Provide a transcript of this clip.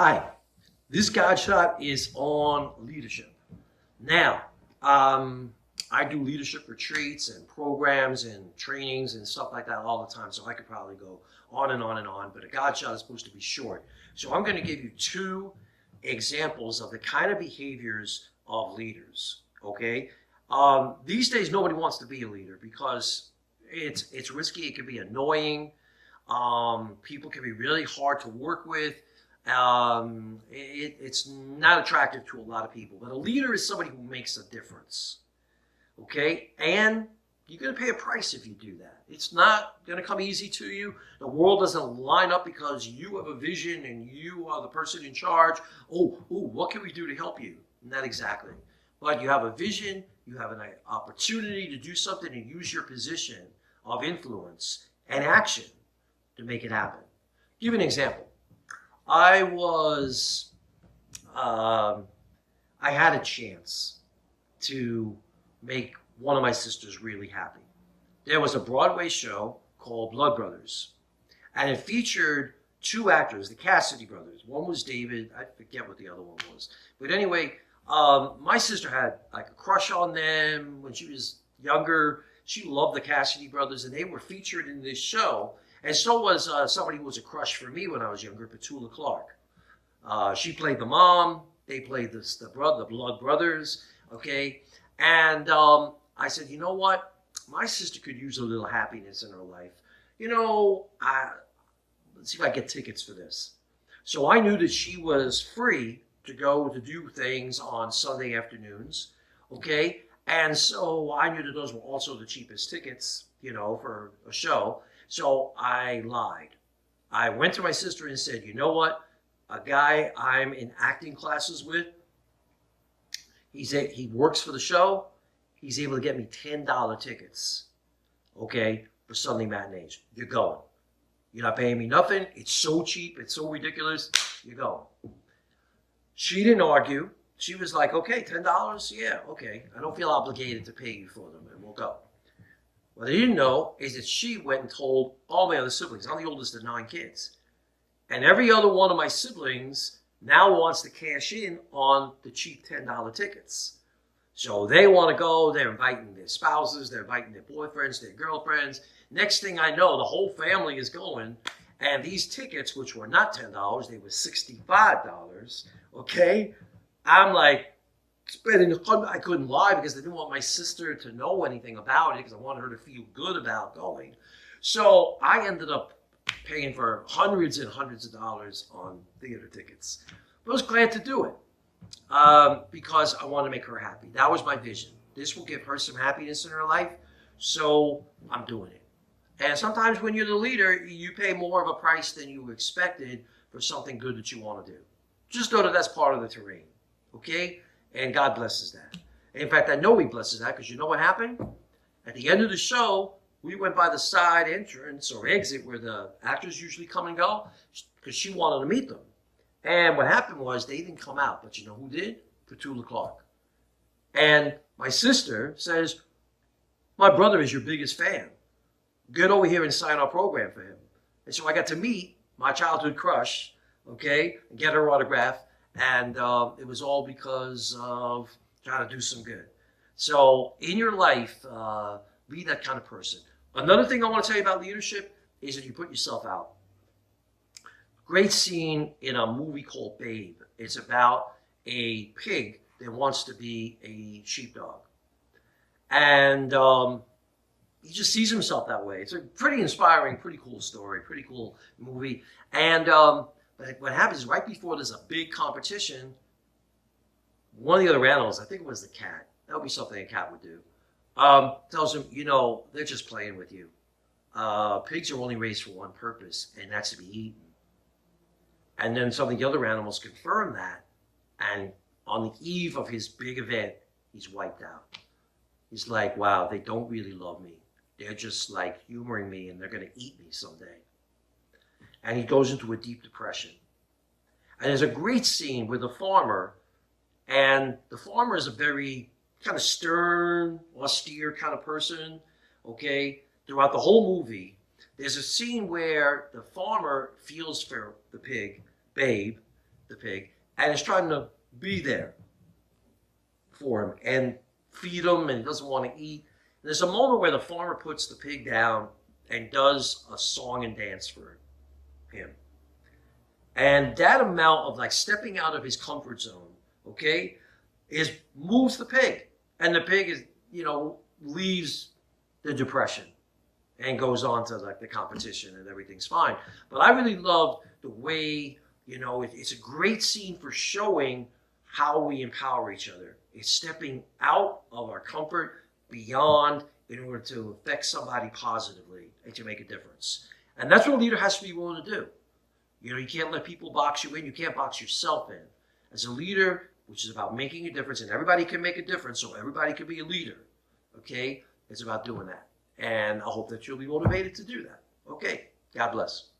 Hi, this Godshot is on leadership. Now, I do leadership retreats and programs and trainings and stuff like that all the time, so I could probably go on and on and on, but a Godshot is supposed to be short. So I'm going to give you two examples of the kind of behaviors of leaders, okay? These days, nobody wants to be a leader because it's risky. It can be annoying. People can be really hard to work with. It's not attractive to a lot of people. But a leader is somebody who makes a difference, okay? And you're going to pay a price if you do that. It's not going to come easy to you. The world doesn't line up because you have a vision and you are the person in charge. Oh, what can we do to help you? Not exactly. But you have a vision, you have an opportunity to do something and use your position of influence and action to make it happen. Give you an example. I had a chance to make one of my sisters really happy. There was a Broadway show called Blood Brothers, and it featured two actors, the Cassidy brothers. One was David, I forget what the other one was. But anyway, my sister had like a crush on them when she was younger. She loved the Cassidy brothers, and they were featured in this show. And so was somebody who was a crush for me when I was younger, Petula Clark. She played the mom. They played the Blood Brothers, okay? And I said, you know what? My sister could use a little happiness in her life. Let's see if I get tickets for this. So I knew that she was free to go to do things on Sunday afternoons, okay? And so I knew that those were also the cheapest tickets, for a show. So I lied. I went to my sister and said, you know what? A guy I'm in acting classes with, he works for the show. He's able to get me $10 tickets, okay, for Sunday matinees. You're going. You're not paying me nothing. It's so cheap. It's so ridiculous. You're going. She didn't argue. She was like, okay, $10? Yeah, okay. I don't feel obligated to pay you for them, and we'll go. What I didn't know is that she went and told all my other siblings. I'm the oldest of 9 kids. And every other one of my siblings now wants to cash in on the cheap $10 tickets. So they want to go. They're inviting their spouses. They're inviting their boyfriends, their girlfriends. Next thing I know, the whole family is going. And these tickets, which were not $10, they were $65, okay? I'm like, I couldn't lie because I didn't want my sister to know anything about it because I wanted her to feel good about going. So I ended up paying for hundreds and hundreds of dollars on theater tickets. But I was glad to do it because I wanted to make her happy. That was my vision. This will give her some happiness in her life, so I'm doing it. And sometimes when you're the leader, you pay more of a price than you expected for something good that you want to do. Just know that that's part of the terrain, okay? And God blesses that. In fact, I know He blesses that because you know what happened? At the end of the show, we went by the side entrance or exit where the actors usually come and go because she wanted to meet them. And what happened was they didn't come out. But you know who did? Petula Clark. And my sister says, my brother is your biggest fan. Get over here and sign our program for him. And so I got to meet my childhood crush, okay, and get her autograph. And it was all because of trying to do some good. So in your life, be that kind of person. Another thing I want to tell you about leadership is that you put yourself out. Great scene in a movie called Babe. It's about a pig that wants to be a sheepdog. And he just sees himself that way. It's a pretty inspiring, pretty cool story, pretty cool movie. And but what happens is right before there's a big competition, one of the other animals, I think it was the cat, that would be something a cat would do, tells him, they're just playing with you. Pigs are only raised for one purpose, and that's to be eaten. And then some of the other animals confirm that, and on the eve of his big event, he's wiped out. He's like, wow, they don't really love me. They're just like humoring me, and they're going to eat me someday. And he goes into a deep depression. And there's a great scene with a farmer, and the farmer is a very kind of stern, austere kind of person, okay? Throughout the whole movie, there's a scene where the farmer feels for the pig, Babe, the pig, and is trying to be there for him and feed him, and he doesn't want to eat. And there's a moment where the farmer puts the pig down and does a song and dance for him. And that amount of like stepping out of his comfort zone, okay, moves the pig. And the pig is, leaves the depression and goes on to like the competition and everything's fine. But I really love the way, it's a great scene for showing how we empower each other. It's stepping out of our comfort beyond in order to affect somebody positively and to make a difference. And that's what a leader has to be willing to do. You can't let people box you in. You can't box yourself in. As a leader, which is about making a difference, and everybody can make a difference, so everybody can be a leader, okay? It's about doing that. And I hope that you'll be motivated to do that. Okay, God bless.